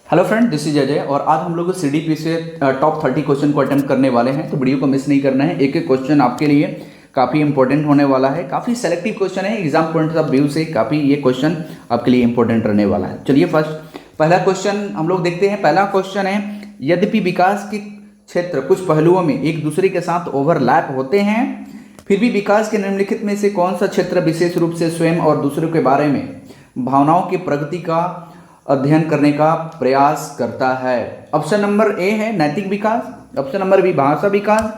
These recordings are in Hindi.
Hello friend, this is Ajay और आज हम लोग सीडीपी से टॉप 30 क्वेश्चन को अटेम्प्ट करने वाले हैं। तो वीडियो को मिस नहीं करना है। एक एक क्वेश्चन आपके लिए काफ़ी इंपॉर्टेंट होने वाला है। काफ़ी सेलेक्टिव क्वेश्चन है, एग्जाम पॉइंट ऑफ व्यू से काफ़ी ये क्वेश्चन आपके लिए इंपॉर्टेंट रहने वाला है। चलिए पहला क्वेश्चन हम लोग देखते हैं। पहला क्वेश्चन है, यद्यपि विकास के क्षेत्र कुछ पहलुओं में एक दूसरे के साथ ओवरलैप होते हैं, फिर भी विकास के निम्नलिखित में से कौन सा क्षेत्र विशेष रूप से स्वयं और दूसरों के बारे में भावनाओं की प्रगति का अध्ययन करने का प्रयास करता है? ऑप्शन नंबर ए है नैतिक विकास, ऑप्शन नंबर बी भाषा विकास,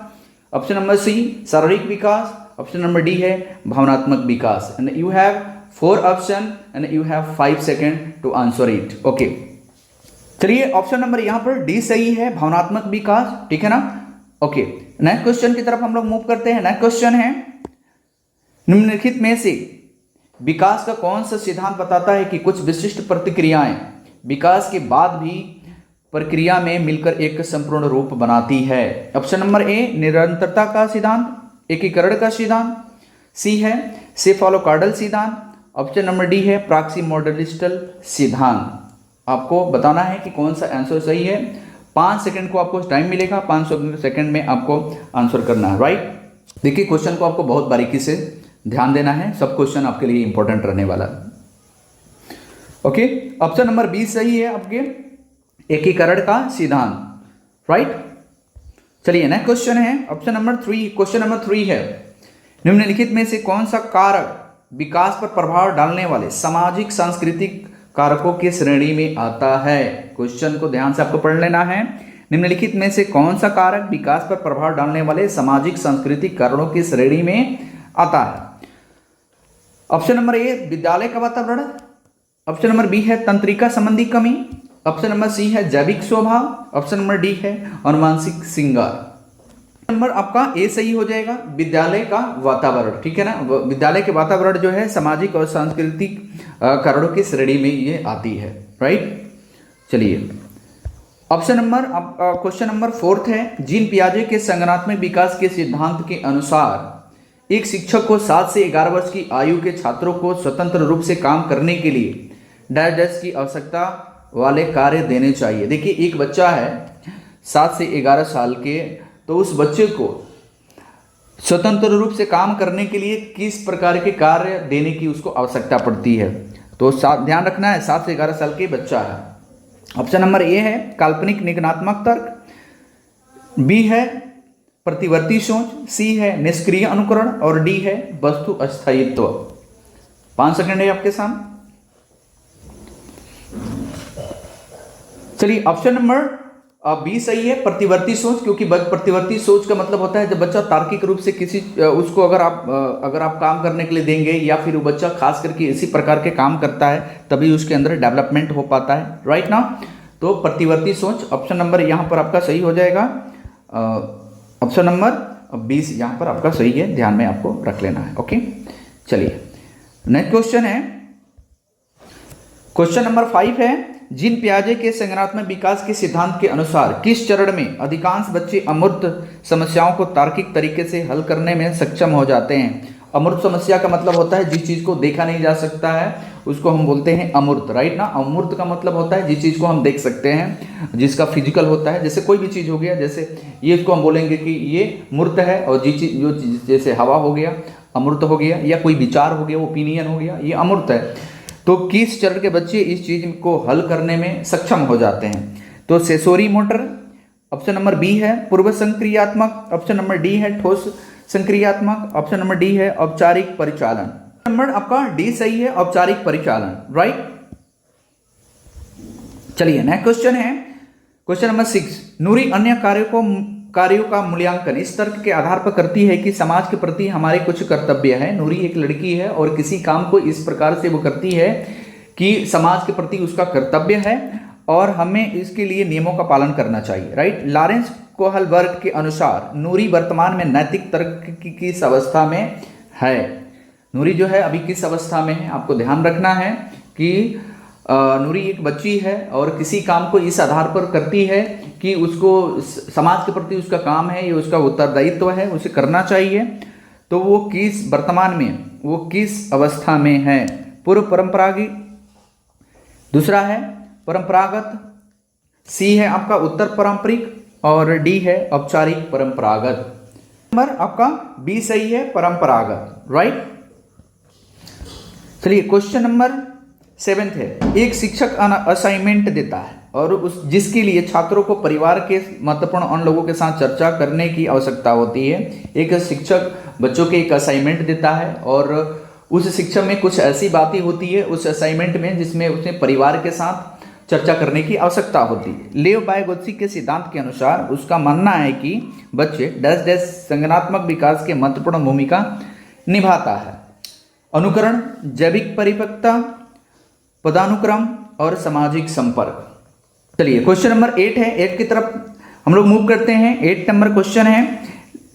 ऑप्शन नंबर सी शारीरिक विकास, ऑप्शन नंबर डी है भावनात्मक विकास। And you have 4 option and you have 5 second to answer it. Okay, चलिए ऑप्शन नंबर यहां पर डी सही है, भावनात्मक विकास। ठीक है ना? ओके, नेक्स्ट क्वेश्चन की तरफ हम लोग मूव करते हैं। नेक्स्ट क्वेश्चन है, निम्नलिखित में से विकास का कौन सा सिद्धांत बताता है कि कुछ विशिष्ट प्रतिक्रियाएं विकास के बाद भी प्रक्रिया में मिलकर एक संपूर्ण रूप बनाती है? ऑप्शन नंबर ए निरंतरता का सिद्धांत, एकीकरण का सिद्धांत, सी है सेफालोकार्डल सिद्धांत, ऑप्शन नंबर डी है प्रॉक्सिमोडलिस्टल सिद्धांत। आपको बताना है कि कौन सा आंसर सही है। 5 सेकंड को आपको टाइम मिलेगा, 5 सेकंड में आपको आंसर करना है। राइट, देखिए क्वेश्चन को आपको बहुत बारीकी से ध्यान देना है, सब क्वेश्चन आपके लिए इंपॉर्टेंट रहने वाला है। ओके, ऑप्शन नंबर बी सही है आपके, एकीकरण का सिद्धांत। राइट, चलिए नेक्स्ट क्वेश्चन है ऑप्शन नंबर 3। क्वेश्चन नंबर 3 है, निम्नलिखित में से कौन सा कारक विकास पर प्रभाव डालने वाले सामाजिक सांस्कृतिक कारकों की श्रेणी में आता है? क्वेश्चन को ध्यान से आपको पढ़ लेना है। निम्नलिखित में से कौन सा कारक विकास पर प्रभाव डालने वाले सामाजिक सांस्कृतिक कारणों की श्रेणी में आता है? ऑप्शन नंबर ए विद्यालय का वातावरण, ऑप्शन नंबर बी है तंत्रिका संबंधी कमी, ऑप्शन नंबर सी है जैविक स्वभाव, ऑप्शन नंबर डी है अनुवांशिक श्रृंगार। नंबर आपका ए सही हो जाएगा, विद्यालय का वातावरण। ठीक है ना? विद्यालय के वातावरण जो है सामाजिक और सांस्कृतिक कारणों की श्रेणी में ये आती है। राइट, चलिए ऑप्शन नंबर क्वेश्चन नंबर 4 है, जीन पियाजे के संज्ञानात्मक विकास के सिद्धांत के अनुसार एक शिक्षक को 7 से 11 वर्ष की आयु के छात्रों को स्वतंत्र रूप से काम करने के लिए डैश की आवश्यकता वाले कार्य देने चाहिए। देखिए एक बच्चा है 7 से 11 साल के, तो उस बच्चे को स्वतंत्र रूप से काम करने के लिए किस प्रकार के कार्य देने की उसको आवश्यकता पड़ती है? तो ध्यान रखना है 7 से 11 साल के बच्चा है। ऑप्शन नंबर ए है काल्पनिक निगमनात्मक तर्क, बी है प्रतिवर्ती सोच, सी है निष्क्रिय अनुकरण और डी है वस्तु अस्थायित्व। 5 सेकंड है आपके सामने। चलिए ऑप्शन नंबर बी सही है, प्रतिवर्ती सोच, क्योंकि प्रतिवर्ती सोच का मतलब होता है जब बच्चा तार्किक रूप से किसी उसको अगर आप काम करने के लिए देंगे या फिर वो बच्चा खास करके इसी प्रकार के काम करता है तभी उसके अंदर डेवलपमेंट हो पाता है। राइट ना? तो प्रतिवर्ती सोच ऑप्शन नंबर यहाँ पर आपका सही हो जाएगा। ऑप्शन नंबर 20 यहाँ पर आपका सही है, ध्यान में आपको रख लेना है। ओके, चलिए नेक्स्ट क्वेश्चन है, क्वेश्चन नंबर 5 है, जीन पियाजे के संज्ञानात्मक विकास के सिद्धांत के अनुसार किस चरण में अधिकांश बच्चे अमूर्त समस्याओं को तार्किक तरीके से हल करने में सक्षम हो जाते हैं? अमूर्त समस्या का मतलब होता है जिस चीज को देखा नहीं जा सकता है उसको हम बोलते हैं अमूर्त। राइट ना? अमूर्त का मतलब होता है जिस चीज को हम देख सकते हैं, जिसका फिजिकल होता है। जैसे कोई भी चीज हो गया, जैसे ये इसको हम बोलेंगे कि ये मूर्त है, और जो चीज जैसे हवा हो गया अमूर्त हो गया, या कोई विचार हो गया ओपिनियन हो गया, ये अमूर्त है। तो किस चरण के बच्चे इस चीज को हल करने में सक्षम हो जाते हैं? तो sensory motor, option number B है पूर्व संक्रियात्मक, ऑप्शन नंबर डी है ठोस संक्रियात्मक, ऑप्शन नंबर डी है औपचारिक परिचालन। नंबर आपका डी सही है, औपचारिक परिचालन। राइट, चलिए नेक्स्ट क्वेश्चन है, क्वेश्चन नंबर 6, नूरी अन्य कार्यों का मूल्यांकन इस तर्क के आधार पर करती है कि समाज के प्रति हमारे कुछ कर्तव्य है। नूरी एक लड़की है और किसी काम को इस प्रकार से वो करती है कि समाज के प्रति उसका कर्तव्य है और हमें इसके लिए नियमों का पालन करना चाहिए। राइट, लॉरेंस कोहलबर्ग के अनुसार नूरी वर्तमान में नैतिक तर्क की किस अवस्था में है? नूरी जो है अभी किस अवस्था में है? आपको ध्यान रखना है कि नूरी एक बच्ची है और किसी काम को इस आधार पर करती है कि उसको समाज के प्रति उसका काम है, ये उसका उत्तरदायित्व है, उसे करना चाहिए। तो वो वर्तमान में वो किस अवस्था में है? पूर्व परंपरागत, दूसरा है परंपरागत, सी है आपका उत्तर पारंपरिक और डी है औपचारिक परंपरागत। नंबर आपका बी सही है, परंपरागत, राइट। चलिए क्वेश्चन नंबर 7 है, एक शिक्षक असाइनमेंट देता है और उस जिसके लिए छात्रों को परिवार के महत्वपूर्ण उन लोगों के साथ चर्चा करने की आवश्यकता होती है। एक शिक्षक बच्चों के एक असाइनमेंट देता है और उस शिक्षक में कुछ ऐसी बातें होती है उस असाइनमेंट में जिसमें उसने परिवार के साथ चर्चा करने की आवश्यकता होती है। लेव बायगोत्स्की के सिद्धांत के अनुसार उसका मानना है कि बच्चे डैश डैश संज्ञानात्मक विकास के महत्वपूर्ण भूमिका निभाता है। अनुकरण, जैविक परिपक्वता, पदानुक्रम और सामाजिक संपर्क। चलिए क्वेश्चन नंबर 8 है, 8 की तरफ हम लोग मूव करते हैं। 8 नंबर क्वेश्चन है,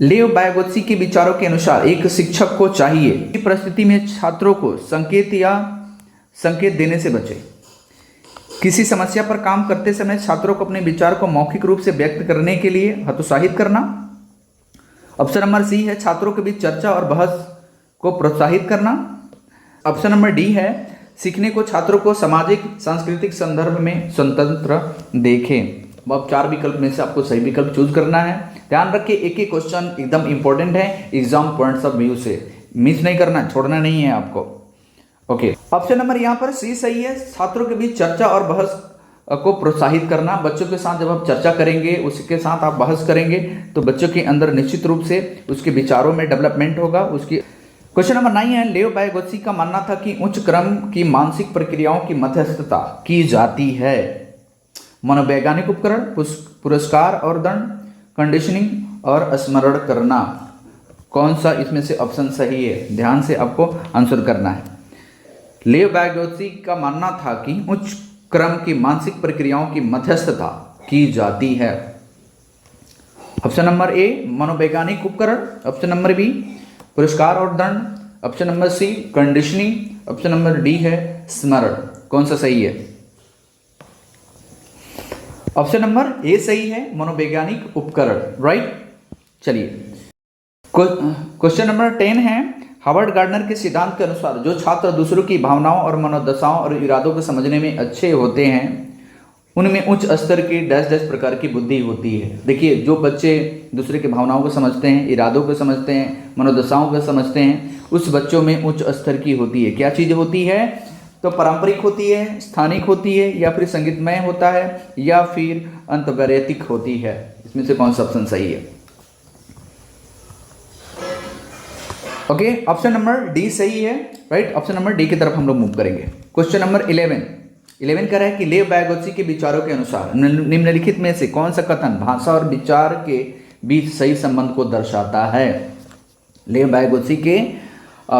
लेव बायगोत्स्की के विचारों के अनुसार एक शिक्षक को चाहिए कि परिस्थिति में छात्रों को संकेत देने से बचे। किसी समस्या पर काम करते समय छात्रों को अपने विचार को मौखिक रूप से व्यक्त करने के लिए हतोत्साहित करना। ऑप्शन नंबर सी है, छात्रों के बीच चर्चा और बहस को प्रोत्साहित करना। ऑप्शन नंबर डी है, सीखने को छात्रों को सामाजिक सांस्कृतिक संदर्भ में स्वतंत्र देखें। अब 4 विकल्प में से आपको सही विकल्प चूज करना है। ध्यान रखिए, एक एक क्वेश्चन एकदम इंपॉर्टेंट है, एग्जाम पॉइंट्स ऑफ व्यू से मिस नहीं करना, छोड़ना नहीं है आपको। ओके, ऑप्शन नंबर यहाँ पर सी सही है, छात्रों के बीच चर्चा और बहस को प्रोत्साहित करना। बच्चों के साथ जब आप चर्चा करेंगे, उसके साथ आप बहस करेंगे तो बच्चों के अंदर निश्चित रूप से उसके विचारों में डेवलपमेंट होगा। उसकी क्वेश्चन नंबर 9 है, लेव बायगोत्स्की का मानना था कि उच्च क्रम की मानसिक प्रक्रियाओं की मध्यस्थता की जाती है। मनोवैज्ञानिक उपकरण, पुरस्कार और दंड, कंडीशनिंग और स्मरण करना। कौन सा इसमें से ऑप्शन सही है? ध्यान से आपको आंसर करना है। लेव बायगोत्स्की का मानना था कि उच्च क्रम की मानसिक प्रक्रियाओं की मध्यस्थता की जाती है। ऑप्शन नंबर ए मनोवैज्ञानिक उपकरण, ऑप्शन नंबर बी पुरस्कार और दंड, option number C conditioning, option number D है स्मरण। कौन सा सही है? ऑप्शन नंबर ए सही है, मनोवैज्ञानिक उपकरण, राइट। चलिए क्वेश्चन नंबर 10 है, हार्वर्ड गार्डनर के सिद्धांत के अनुसार जो छात्र दूसरों की भावनाओं और मनोदशाओं और इरादों को समझने में अच्छे होते हैं उनमें उच्च स्तर की डैश डैश प्रकार की बुद्धि होती है। देखिए, जो बच्चे दूसरे की भावनाओं को समझते हैं, इरादों को समझते हैं, मनोदशाओं को समझते हैं, उस बच्चों में उच्च स्तर की होती है। क्या चीज़ होती है? तो पारंपरिक होती है, स्थानिक होती है, या फिर संगीतमय होता है, या फिर अंतर्वैयक्तिक होती है। इसमें से कौन सा ऑप्शन सही है? ओके, ऑप्शन नंबर डी सही है, राइट। ऑप्शन नंबर डी की तरफ हम लोग मूव करेंगे। क्वेश्चन नंबर 11 कह रहा है कि लेव बायगोत्स्की के विचारों के अनुसार निम्नलिखित में से कौन सा कथन भाषा और विचार के बीच सही संबंध को दर्शाता है? लेव बायगोत्स्की के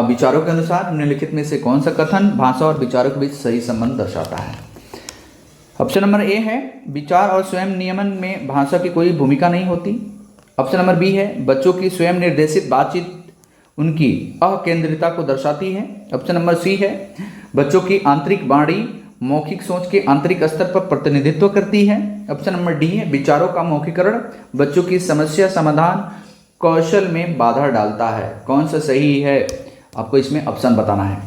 विचारों के अनुसार निम्नलिखित में से कौन सा कथन भाषा और विचारों के बीच सही संबंध दर्शाता है? ऑप्शन नंबर ए है, विचार और स्वयं नियमन में भाषा की कोई भूमिका नहीं होती। ऑप्शन नंबर बी है, बच्चों की स्वयं निर्देशित बातचीत उनकी अकेंद्रिता को दर्शाती है। ऑप्शन नंबर सी है, बच्चों की आंतरिक वाणी मौखिक सोच के आंतरिक स्तर पर प्रतिनिधित्व करती है। ऑप्शन नंबर डी है, विचारों का मौखिकरण बच्चों की समस्या समाधान कौशल में बाधा डालता है। कौन सा सही है? आपको इसमें ऑप्शन बताना है,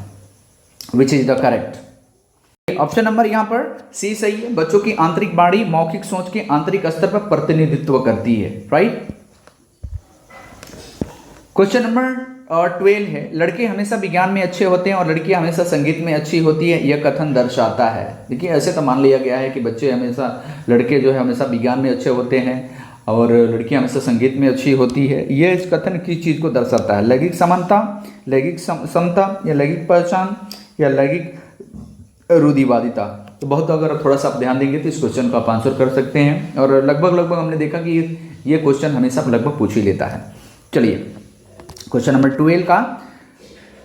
which is the correct. Option number यहाँ पर सी सही है, बच्चों की आंतरिक वाणी मौखिक सोच के आंतरिक स्तर पर प्रतिनिधित्व करती है, राइट। क्वेश्चन नंबर 12 है, लड़के हमेशा विज्ञान में अच्छे होते हैं और लड़कियां हमेशा संगीत में अच्छी होती है, यह कथन दर्शाता है। देखिए, ऐसे तो मान लिया गया है कि बच्चे हमेशा, लड़के जो है हमेशा विज्ञान में अच्छे होते हैं और लड़कियां हमेशा संगीत में अच्छी होती है। यह इस कथन की चीज़ को दर्शाता है? लैंगिक समानता, लैंगिक समता, या लैंगिक पहचान, या लैंगिक रूढ़िवादिता। तो बहुत, अगर थोड़ा सा आप ध्यान देंगे तो इस क्वेश्चन को आप आंसर कर सकते हैं। और लगभग हमने देखा कि ये क्वेश्चन हमेशा लगभग पूछ ही लेता है। चलिए क्वेश्चन नंबर 12 का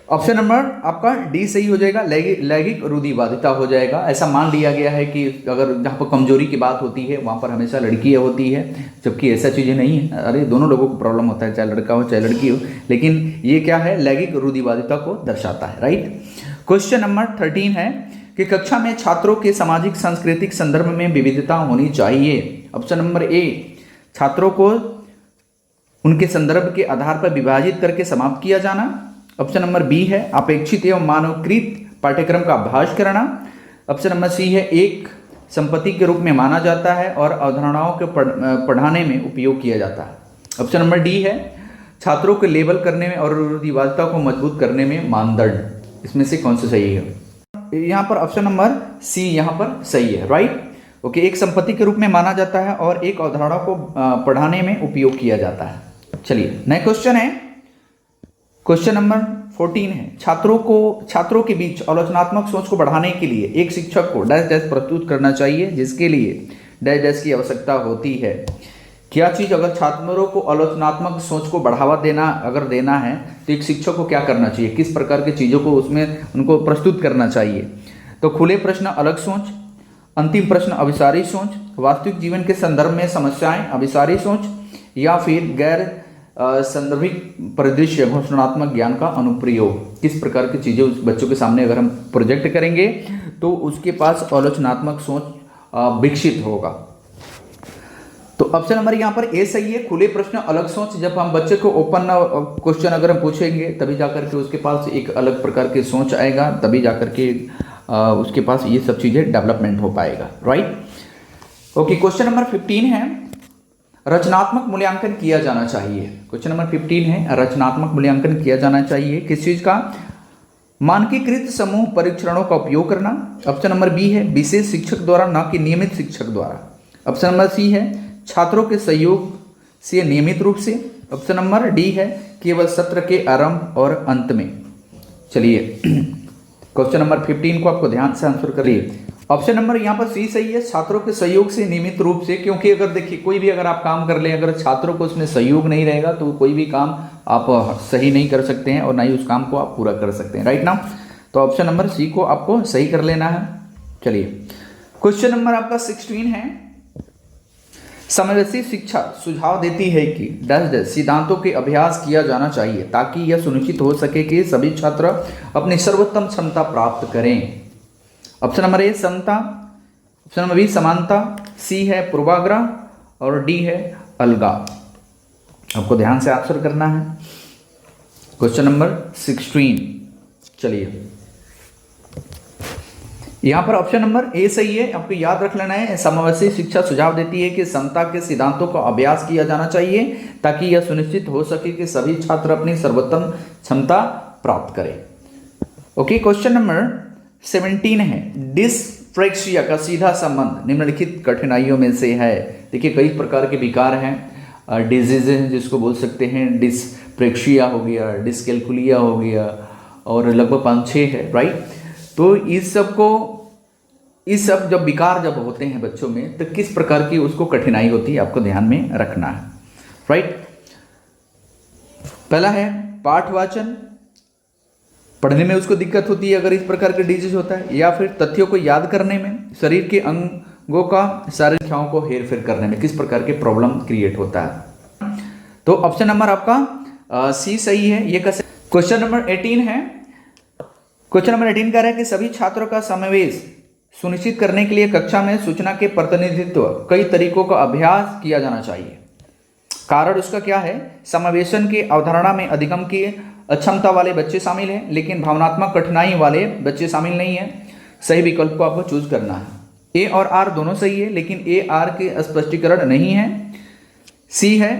ऑप्शन नंबर आपका डी सही हो जाएगा, लैंगिक रूढ़िवादिता हो जाएगा। ऐसा मान लिया गया है कि अगर जहाँ पर कमजोरी की बात होती है वहाँ पर हमेशा लड़कियाँ होती है, जबकि ऐसा चीज़ें नहीं है। अरे, दोनों लोगों को प्रॉब्लम होता है, चाहे लड़का हो चाहे लड़की हो, लेकिन ये क्या है? लैंगिक रूढ़िवादिता को दर्शाता है, राइट। क्वेश्चन नंबर 13 है कि कक्षा में छात्रों के सामाजिक सांस्कृतिक संदर्भ में विविधता होनी चाहिए। ऑप्शन नंबर ए, छात्रों को उनके संदर्भ के आधार पर विभाजित करके समाप्त किया जाना। ऑप्शन नंबर बी है, अपेक्षित एवं मानवकृत पाठ्यक्रम का अभ्यास कराना। ऑप्शन नंबर सी है, एक संपत्ति के रूप में माना जाता है और अवधारणाओं के पढ़ाने में उपयोग किया जाता है। ऑप्शन नंबर डी है छात्रों को लेबल करने में और रूढ़िवादिता को मजबूत करने में मानदंड। इसमें से कौन सा सही है? यहाँ पर ऑप्शन नंबर सी यहाँ पर सही है, राइट। ओके, एक संपत्ति के रूप में माना जाता है और एक अवधारणा को पढ़ाने में उपयोग किया जाता है। चलिए नेक्स्ट क्वेश्चन है, क्वेश्चन नंबर 14 है छात्रों के बीच आलोचनात्मक सोच को बढ़ाने के लिए एक शिक्षक को डैश डैश प्रस्तुत करना चाहिए जिसके लिए डैश डैश की आवश्यकता होती है। क्या चीज़ अगर छात्रों को आलोचनात्मक सोच को बढ़ावा देना है तो एक शिक्षक को क्या करना चाहिए, किस प्रकार की चीज़ों को उसमें उनको प्रस्तुत करना चाहिए? तो खुले प्रश्न अलग सोच, अंतिम प्रश्न अभिसारी सोच, वास्तविक जीवन के संदर्भ में समस्याएं अभिसारी सोच, या फिर गैर संदर्भिक परिदृश्य घोषणात्मक ज्ञान का अनुप्रयोग। किस प्रकार की चीज़ें उस बच्चों के सामने अगर हम प्रोजेक्ट करेंगे तो उसके पास आलोचनात्मक सोच विकसित होगा। तो ऑप्शन नंबर यहाँ पर ए सही है, खुले प्रश्न अलग सोच। जब हम बच्चे को ओपन क्वेश्चन अगर हम पूछेंगे तभी जाकर के उसके पास एक अलग प्रकार की सोच आएगा, तभी जाकर के उसके पास ये सब चीज़ें डेवलपमेंट हो पाएगा, राइट। ओके, क्वेश्चन नंबर 15 है रचनात्मक मूल्यांकन किया जाना चाहिए। क्वेश्चन नंबर 15 है रचनात्मक मूल्यांकन किया जाना चाहिए किस चीज़ का? मानकीकृत समूह परीक्षणों का उपयोग करना। ऑप्शन नंबर बी है विशेष शिक्षक द्वारा न कि नियमित शिक्षक द्वारा। ऑप्शन नंबर सी है छात्रों के सहयोग से नियमित रूप से। ऑप्शन नंबर डी है केवल सत्र के आरंभ और अंत में। चलिए क्वेश्चन नंबर 15 को आपको ध्यान से आंसर करिए। ऑप्शन नंबर यहाँ पर सी सही है, छात्रों के सहयोग से नियमित रूप से। क्योंकि अगर देखिए कोई भी अगर आप काम कर लें, अगर छात्रों को उसमें सहयोग नहीं रहेगा तो कोई भी काम आप सही नहीं कर सकते हैं और ना ही उस काम को आप पूरा कर सकते हैं, राइट ना। तो ऑप्शन नंबर सी को आपको सही कर लेना है। चलिए क्वेश्चन नंबर आपका 16 है समावेशी शिक्षा सुझाव देती है कि डैश डैश सिद्धांतों के अभ्यास किया जाना चाहिए ताकि यह सुनिश्चित हो सके कि सभी छात्र अपनी सर्वोत्तम क्षमता प्राप्त करें। ऑप्शन नंबर ए समता, ऑप्शन नंबर बी समानता, सी है पूर्वाग्रह और डी है अलगाव। आपको ध्यान से आंसर करना है क्वेश्चन नंबर 16। चलिए यहाँ पर ऑप्शन नंबर ए सही है, आपको याद रख लेना है। समावेशी शिक्षा सुझाव देती है कि समता के सिद्धांतों का अभ्यास किया जाना चाहिए ताकि यह सुनिश्चित हो सके कि सभी छात्र अपनी सर्वोत्तम क्षमता प्राप्त करें। ओके, क्वेश्चन नंबर 17 है डिस्प्रेक्सिया का सीधा संबंध निम्नलिखित कठिनाइयों में से है। देखिए कई प्रकार के विकार हैं, डिजीज हैं जिसको बोल सकते हैं, डिस्प्रेक्सिया हो गया, डिस्कैल्कुलिया हो गया और लगभग 5-6 है, राइट। तो इस सब जब विकार जब होते हैं बच्चों में तो किस प्रकार की उसको कठिनाई होती है आपको ध्यान में रखना है, राइट। पहला है पाठवाचन, पढ़ने में उसको दिक्कत होती है अगर इस प्रकार का डिजीज होता है, या फिर तथ्यों को याद करने में, शरीर के अंगों का शारीरिक इच्छाओं को हेर फेर करने में किस प्रकार के प्रॉब्लम क्रिएट होता है। तो ऑप्शन नंबर आपका सी सही है। ये कैसे? क्वेश्चन नंबर 18 है, क्वेश्चन नंबर 18 कह रहा है कि सभी छात्रों का समावेश सुनिश्चित करने के लिए कक्षा में सूचना के प्रतिनिधित्व कई तरीकों का अभ्यास किया जाना चाहिए। कारण उसका क्या है? समावेशन की अवधारणा में अधिगम की अक्षमता वाले बच्चे शामिल हैं लेकिन भावनात्मक कठिनाई वाले बच्चे शामिल नहीं हैं। सही विकल्प को आपको चूज करना है। ए और आर दोनों सही है लेकिन ए आर के स्पष्टीकरण नहीं है। सी है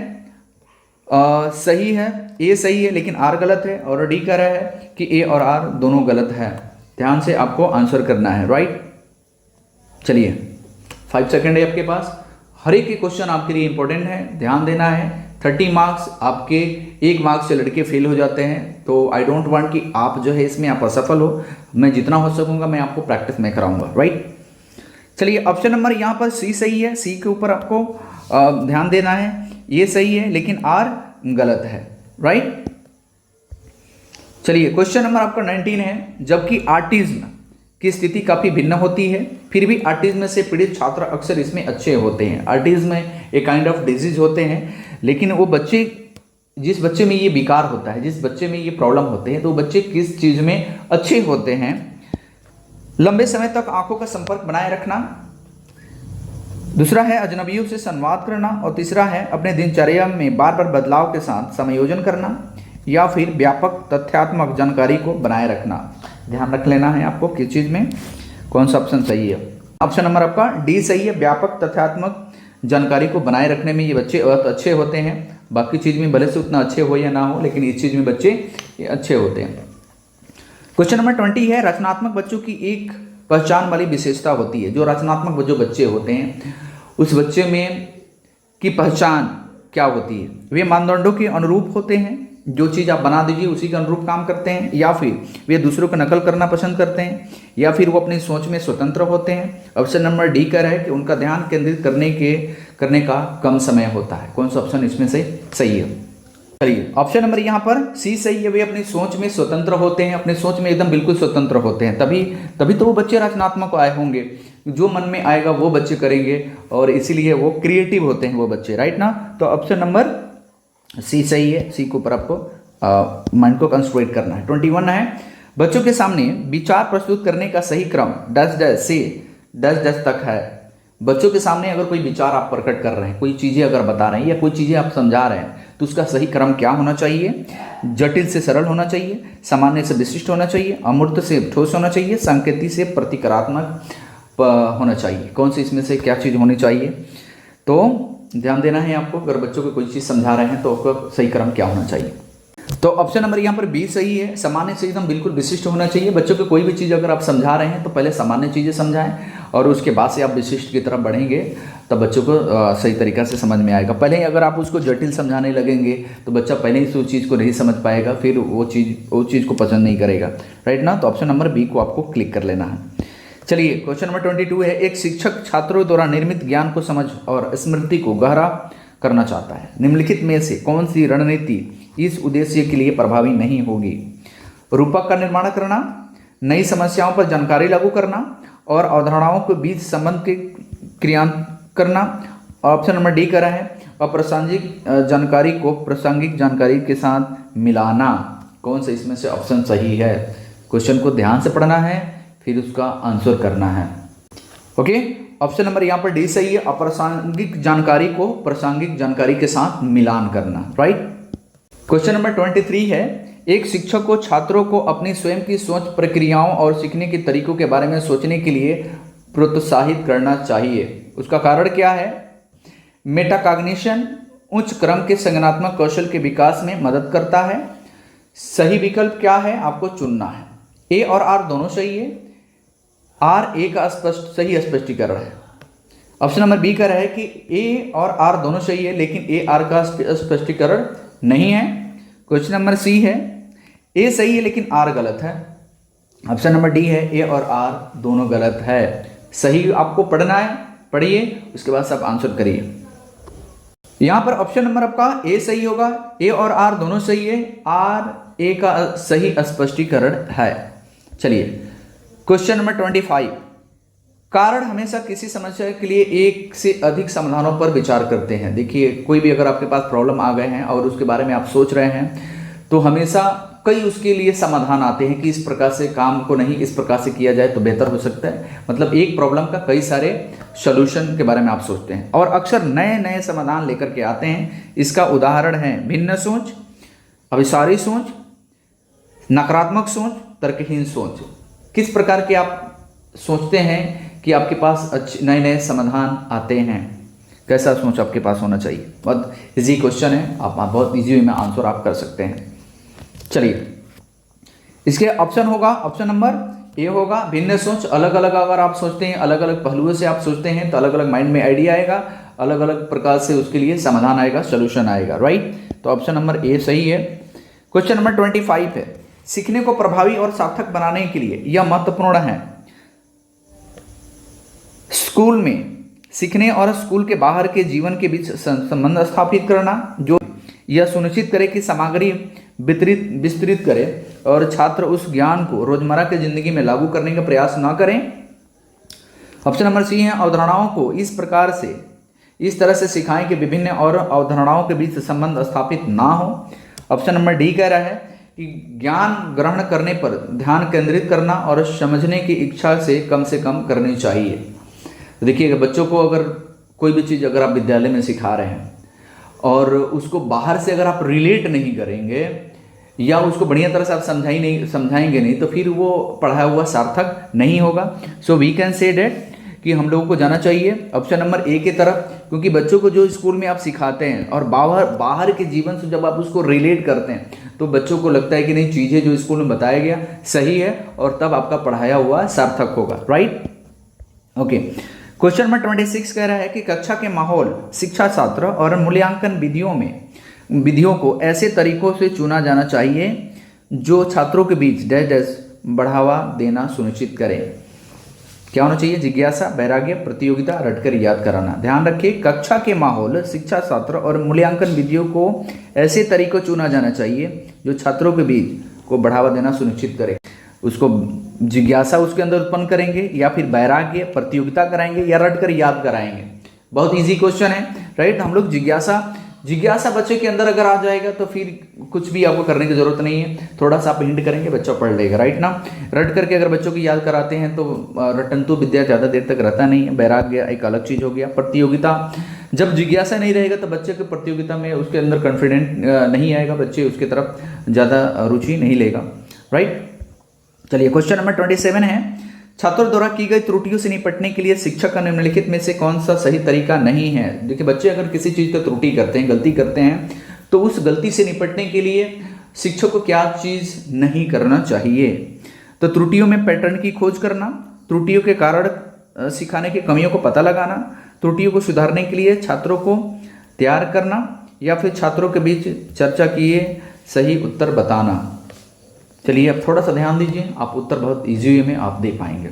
सही है, ए सही है लेकिन आर गलत है, और डी कह रहा है कि ए और आर दोनों गलत है। ध्यान से आपको आंसर करना है, राइट। चलिए 5 सेकंड है आपके पास। हर एक क्वेश्चन आपके लिए इंपॉर्टेंट है, ध्यान देना है। 30 मार्क्स आपके 1 मार्क्स से लड़के फेल हो जाते हैं, तो आई डोंट वांट कि आप जो है इसमें आप असफल हो। मैं जितना हो सकूंगा मैं आपको प्रैक्टिस में कराऊंगा, राइट। चलिए ऑप्शन नंबर यहाँ पर सी सही है, सी के ऊपर आपको ध्यान देना है। ये सही है लेकिन आर गलत है, राइट। चलिए क्वेश्चन नंबर आपका 19 है, जबकि ऑटिज्म की स्थिति काफ़ी भिन्न होती है फिर भी ऑटिज्म से पीड़ित छात्र अक्सर इसमें अच्छे होते हैं। ऑटिज्म एक काइंड ऑफ डिजीज होते हैं लेकिन वो बच्चे, जिस बच्चे में ये विकार होता है, जिस बच्चे में ये प्रॉब्लम होते हैं, तो बच्चे किस चीज़ में अच्छे होते हैं? लंबे समय तक आंखों का संपर्क बनाए रखना, दूसरा है अजनबियों से संवाद करना, और तीसरा है अपने दिनचर्या में बार बार बदलाव के साथ समायोजन करना, या फिर व्यापक तथ्यात्मक जानकारी को बनाए रखना। ध्यान रख लेना है आपको किस चीज़ में कौन सा ऑप्शन सही है। ऑप्शन नंबर आपका डी सही है। व्यापक तथ्यात्मक जानकारी को बनाए रखने में ये बच्चे बहुत अच्छे होते हैं। बाकी चीज़ में भले से उतना अच्छे हो या ना हो, लेकिन इस चीज़ में बच्चे अच्छे होते हैं। क्वेश्चन नंबर 20 है, रचनात्मक बच्चों की एक पहचान वाली विशेषता होती है। जो रचनात्मक जो बच्चे होते हैं उस बच्चे में की पहचान क्या होती है? वे मानदंडों के अनुरूप होते हैं, जो चीज़ आप बना दीजिए उसी के अनुरूप काम करते हैं, या फिर वे दूसरों को नकल करना पसंद करते हैं, या फिर वो अपनी सोच में स्वतंत्र होते हैं। ऑप्शन नंबर डी कह रहा है कि उनका ध्यान केंद्रित करने का कम समय होता है। कौन सा ऑप्शन इसमें से सही है? चलिए ऑप्शन नंबर यहाँ पर सी सही है। वे अपनी सोच में स्वतंत्र होते हैं, अपनी सोच में एकदम बिल्कुल स्वतंत्र होते हैं, तभी तो वो बच्चे रचनात्मक आए होंगे। जो मन में आएगा वो बच्चे करेंगे, और इसीलिए वो क्रिएटिव होते हैं वो बच्चे, राइट ना। तो ऑप्शन नंबर सी सही है। सी के ऊपर आपको माइंड को कंसंट्रेट करना है। 21 है, बच्चों के सामने विचार प्रस्तुत करने का सही क्रम डैश डैश से डैश डैश तक है। बच्चों के सामने अगर कोई विचार आप प्रकट कर रहे हैं, कोई चीज़ें अगर बता रहे हैं, या कोई चीज़ें आप समझा रहे हैं, तो उसका सही क्रम क्या होना चाहिए? जटिल से सरल होना चाहिए, सामान्य से विशिष्ट होना चाहिए, अमूर्त से ठोस होना चाहिए, संकेती से प्रतिकारात्मक होना चाहिए। कौन सी इसमें से क्या चीज़ होनी चाहिए? तो ध्यान देना है आपको। अगर बच्चों को कोई चीज़ समझा रहे हैं तो उसका सही क्रम क्या होना चाहिए? तो ऑप्शन नंबर यहाँ पर बी सही है। सामान्य से एकदम बिल्कुल विशिष्ट होना चाहिए। बच्चों को कोई भी चीज़ अगर आप समझा रहे हैं तो पहले सामान्य चीज़ें समझाएं, और उसके बाद से आप विशिष्ट की तरफ बढ़ेंगे, तब बच्चों को सही तरीक़ा से समझ में आएगा। पहले ही अगर आप उसको जटिल समझाने लगेंगे तो बच्चा पहले ही उस चीज़ को नहीं समझ पाएगा, फिर वो चीज़ को पसंद नहीं करेगा, राइट ना। तो ऑप्शन नंबर बी को आपको क्लिक कर लेना है। चलिए क्वेश्चन नंबर 22 है, एक शिक्षक छात्रों द्वारा निर्मित ज्ञान को समझ और स्मृति को गहरा करना चाहता है। निम्नलिखित में से कौन सी रणनीति इस उद्देश्य के लिए प्रभावी नहीं होगी? रूपक का निर्माण करना, नई समस्याओं पर जानकारी लागू करना, और अवधारणाओं के बीच संबंध के क्रियान्वयन करना। ऑप्शन नंबर डी कह रहा है अप्रासंगिक जानकारी को प्रासंगिक जानकारी के साथ मिलाना। कौन सा इसमें से ऑप्शन सही है? क्वेश्चन को ध्यान से पढ़ना है, फिर उसका आंसर करना है। ओके, ऑप्शन नंबर यहाँ पर डी सही है। अप्रासंगिक जानकारी को प्रासंगिक जानकारी के साथ मिलान करना, राइट। क्वेश्चन नंबर 23 है, एक शिक्षक को छात्रों को अपनी स्वयं की सोच प्रक्रियाओं और सीखने के तरीकों के बारे में सोचने के लिए प्रोत्साहित करना चाहिए। उसका कारण क्या है? मेटाकॉग्निशन उच्च क्रम के संज्ञानात्मक कौशल के विकास में मदद करता है। सही विकल्प क्या है? आपको चुनना है। ए और आर दोनों सही है। आर ए का सही स्पष्टीकरण है। ऑप्शन नंबर बी कह रहा है कि ए और आर दोनों सही है, लेकिन ए आर का स्पष्टीकरण नहीं है। क्वेश्चन नंबर सी है, ए सही है लेकिन आर गलत है। ऑप्शन नंबर डी है ए और आर दोनों गलत है। सही आपको पढ़ना है, पढ़िए, उसके बाद सब आंसर करिए। यहां पर ऑप्शन नंबर आपका ए सही होगा। ए और आर दोनों सही है। आर ए का सही स्पष्टीकरण है। चलिए क्वेश्चन नंबर 25, कारण हमेशा किसी समस्या के लिए एक से अधिक समाधानों पर विचार करते हैं। देखिए कोई भी अगर आपके पास प्रॉब्लम आ गए हैं और उसके बारे में आप सोच रहे हैं, तो हमेशा कई उसके लिए समाधान आते हैं कि इस प्रकार से काम को नहीं इस प्रकार से किया जाए तो बेहतर हो सकता है। मतलब एक प्रॉब्लम का कई सारे सॉल्यूशन के बारे में आप सोचते हैं, और अक्सर नए नए समाधान लेकर के आते हैं। इसका उदाहरण है भिन्न सोच, अभिसारी सोच, नकारात्मक सोच, तर्कहीन सोच। किस प्रकार के आप सोचते हैं कि आपके पास अच्छे नए नए समाधान आते हैं? कैसा सोच आपके पास होना चाहिए? बहुत इजी क्वेश्चन है, आप बहुत इजी वे में आंसर आप कर सकते हैं। चलिए इसके ऑप्शन होगा, ऑप्शन नंबर ए होगा भिन्न सोच। अलग अलग अगर आप सोचते हैं, अलग अलग पहलुओं से आप सोचते हैं, तो अलग अलग माइंड में आइडिया आएगा, अलग अलग प्रकार से उसके लिए समाधान आएगा, सोल्यूशन आएगा, राइट। तो ऑप्शन नंबर ए सही है। क्वेश्चन नंबर 25 है, सीखने को प्रभावी और सार्थक बनाने के लिए यह महत्वपूर्ण है स्कूल में सीखने और स्कूल के बाहर के जीवन के बीच संबंध स्थापित करना, जो यह सुनिश्चित करे कि सामग्री विस्तृत करे और छात्र उस ज्ञान को रोजमर्रा की जिंदगी में लागू करने का प्रयास न करें। ऑप्शन नंबर सी है, अवधारणाओं को इस तरह से सिखाएं कि विभिन्न और अवधारणाओं के बीच संबंध स्थापित ना हो। ऑप्शन नंबर डी कह रहा है कि ज्ञान ग्रहण करने पर ध्यान केंद्रित करना और समझने की इच्छा से कम करनी चाहिए। तो देखिए बच्चों को अगर कोई भी चीज़ अगर आप विद्यालय में सिखा रहे हैं और उसको बाहर से अगर आप रिलेट नहीं करेंगे या उसको बढ़िया तरह से आप समझाएंगे नहीं, तो फिर वो पढ़ाया हुआ सार्थक नहीं होगा। So we can say that कि हम लोगों को जाना चाहिए ऑप्शन नंबर ए की तरफ, क्योंकि बच्चों को जो स्कूल में आप सिखाते हैं और बाहर के जीवन से जब आप उसको रिलेट करते हैं तो बच्चों को लगता है कि नहीं, चीज़ें जो स्कूल में बताया गया सही है और तब आपका पढ़ाया हुआ सार्थक होगा। Right, okay. क्वेश्चन नंबर 26 कह रहा है कि कक्षा के माहौल, शिक्षा छात्र और मूल्यांकन विधियों को ऐसे तरीकों से चुना जाना चाहिए जो छात्रों के बीच डैश डैश बढ़ावा देना सुनिश्चित करें। क्या होना चाहिए? जिज्ञासा, वैराग्य, प्रतियोगिता, रटकर याद कराना। ध्यान रखिए, कक्षा के माहौल, शिक्षा छात्र और मूल्यांकन विधियों को ऐसे तरीकों चुना जाना चाहिए जो छात्रों के बीच को बढ़ावा देना सुनिश्चित करे। उसको जिज्ञासा उसके अंदर उत्पन्न करेंगे, या फिर वैराग्य, प्रतियोगिता कराएंगे, या रटकर याद कराएंगे। बहुत इजी क्वेश्चन है। राइट, हम लोग जिज्ञासा बच्चे के अंदर अगर आ जाएगा तो फिर कुछ भी आपको करने की जरूरत नहीं है, थोड़ा सा आप हिंट करेंगे बच्चा पढ़ लेगा। राइट ना, रट करके अगर बच्चों को याद कराते हैं तो रटंतु विद्या ज़्यादा देर तक रहता नहीं है। वैराग्य एक अलग चीज़ हो गया। प्रतियोगिता, जब जिज्ञासा नहीं रहेगा तो बच्चे को प्रतियोगिता में उसके अंदर कॉन्फिडेंट नहीं आएगा, बच्चे उसकी तरफ ज़्यादा रुचि नहीं लेगा। राइट, चलिए क्वेश्चन नंबर 27 है, छात्रों द्वारा की गई त्रुटियों से निपटने के लिए शिक्षक का निम्नलिखित में से कौन सा सही तरीका नहीं है। देखिए, बच्चे अगर किसी चीज़ का त्रुटि करते हैं, गलती करते हैं, तो उस गलती से निपटने के लिए शिक्षक को क्या चीज़ नहीं करना चाहिए। तो त्रुटियों में पैटर्न की खोज करना, त्रुटियों के कारण सिखाने की कमियों को पता लगाना, त्रुटियों को सुधारने के लिए छात्रों को तैयार करना, या फिर छात्रों के बीच चर्चा किए सही उत्तर बताना। चलिए अब थोड़ा सा ध्यान दीजिए, आप उत्तर बहुत इजी वे में आप दे पाएंगे।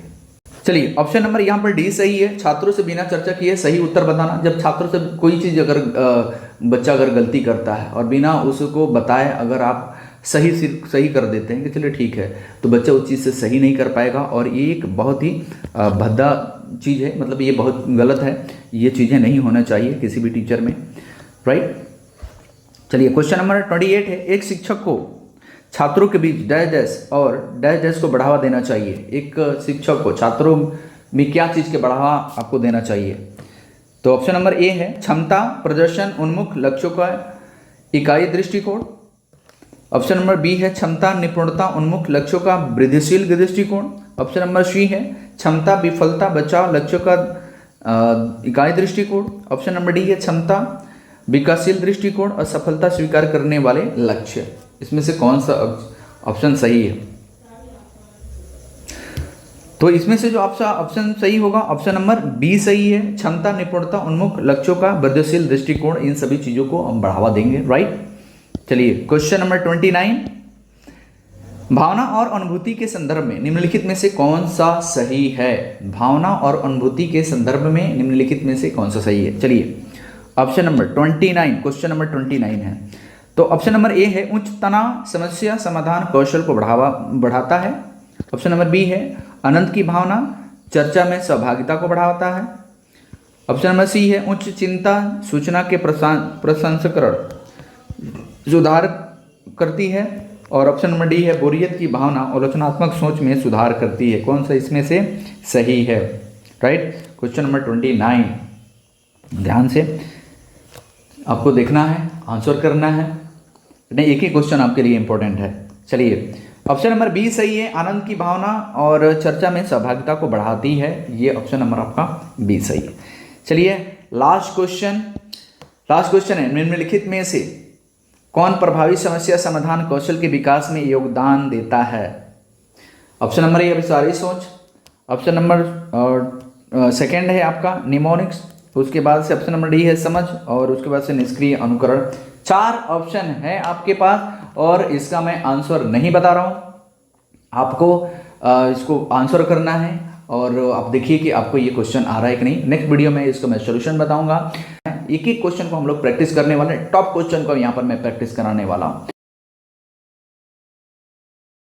चलिए ऑप्शन नंबर यहाँ पर डी सही है, छात्रों से बिना चर्चा किए सही उत्तर बताना। जब छात्रों से कोई चीज़ अगर बच्चा अगर गलती करता है और बिना उसको बताए अगर आप सही कर देते हैं कि चलिए ठीक है, तो बच्चा उस चीज़ से सही नहीं कर पाएगा, और ये एक बहुत ही भद्दा चीज़ है, मतलब ये बहुत गलत है, ये चीज़ें नहीं होना चाहिए किसी भी टीचर में। राइट, चलिए क्वेश्चन नंबर 28 है, एक शिक्षक को छात्रों के बीच डैश डैश और डैश डैश को बढ़ावा देना चाहिए। एक शिक्षक को छात्रों में क्या चीज़ के बढ़ावा आपको देना चाहिए। तो ऑप्शन नंबर ए है क्षमता, प्रदर्शन उन्मुख लक्ष्यों का इकाई दृष्टिकोण। ऑप्शन नंबर बी है क्षमता, निपुणता उन्मुख लक्ष्यों का वृद्धिशील दृष्टिकोण। ऑप्शन नंबर सी है क्षमता, विफलता, बचाव लक्ष्यों का इकाई दृष्टिकोण। ऑप्शन नंबर डी है क्षमता, विकासशील दृष्टिकोण और सफलता स्वीकार करने वाले लक्ष्य। इसमें से कौन सा ऑप्शन सही है? तो इसमें से जो आपका ऑप्शन सही होगा ऑप्शन नंबर बी सही है, क्षमता, निपुणता उन्मुख लक्ष्यों का वृद्धिशील दृष्टिकोण, इन सभी चीजों को हम बढ़ावा देंगे। राइट, चलिए क्वेश्चन नंबर 29, भावना और अनुभूति के संदर्भ में निम्नलिखित में से कौन सा सही है। भावना और अनुभूति के संदर्भ में निम्नलिखित में से कौन सा सही है। चलिए ऑप्शन नंबर 29, क्वेश्चन नंबर 29 है, तो ऑप्शन नंबर ए है उच्च तनाव समस्या समाधान कौशल को बढ़ाता है। ऑप्शन नंबर बी है आनंद की भावना चर्चा में सहभागिता को बढ़ाता है। ऑप्शन नंबर सी है उच्च चिंता सूचना के प्रसंस्करण सुधार करती है। और ऑप्शन नंबर डी है बोरियत की भावना और रचनात्मक सोच में सुधार करती है। कौन सा इसमें से सही है। राइट, क्वेश्चन नंबर 29, ध्यान से आपको देखना है, आंसर करना है, नहीं एक ही क्वेश्चन आपके लिए इंपॉर्टेंट है। चलिए ऑप्शन नंबर बी सही है, आनंद की भावना और चर्चा में सहभागिता को बढ़ाती है, ये ऑप्शन नंबर आपका बी सही है। चलिए लास्ट क्वेश्चन है, निम्नलिखित में से कौन प्रभावी समस्या समाधान कौशल के विकास में योगदान देता है। ऑप्शन नंबर ए अभिसारी सोच, ऑप्शन नंबर सेकेंड है आपका निमोनिक्स, उसके बाद से ऑप्शन नंबर डी है समझ, और उसके बाद से निष्क्रिय अनुकरण। 4 ऑप्शन है आपके पास और इसका मैं आंसर नहीं बता रहा हूँ, आपको इसको आंसर करना है और आप देखिए कि आपको ये क्वेश्चन आ रहा है कि नहीं। नेक्स्ट वीडियो में इसका मैं सोल्यूशन बताऊंगा। एक एक क्वेश्चन को हम लोग प्रैक्टिस करने वाले हैं, टॉप क्वेश्चन को यहाँ पर मैं प्रैक्टिस कराने वाला हूँ।